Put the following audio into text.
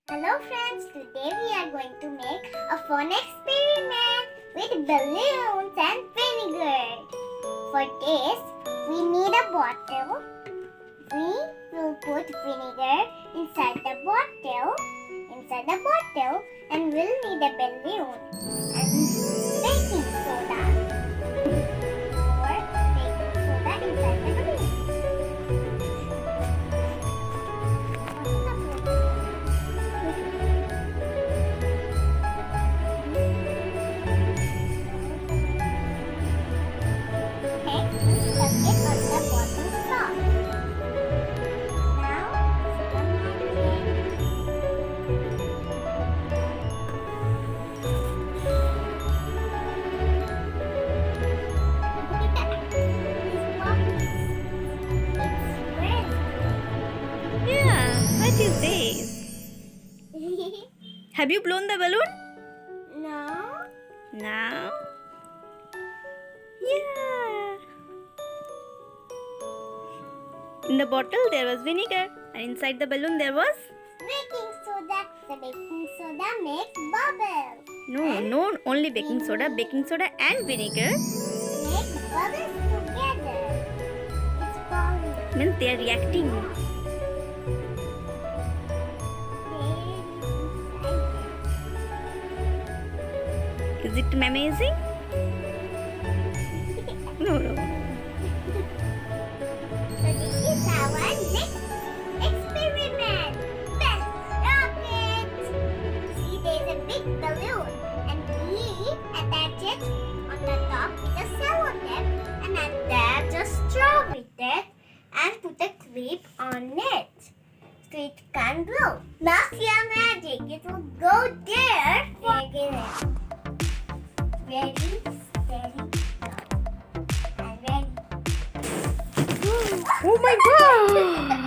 Hello friends, today we are going to make a fun experiment with balloons and vinegar. For this, we need a bottle. We will put vinegar inside the bottle, and we'll need a balloon and baking soda. Or baking soda inside the balloon. What is this? Have you blown the balloon? No. Now? Yeah. In the bottle there was vinegar and inside the balloon there was? Baking soda. The baking soda makes bubbles. No, only baking soda and vinegar. Make bubbles together. It's falling. Means they are reacting. Is it amazing? No. So this is our next experiment. Best rocket. See, there's a big balloon, and we attach it on the top with a sellotape, and attach a straw with it, and put a clip on it, so it can blow. Mafia magic. It will go there. Ready, steady, go. And ready. Oh my god!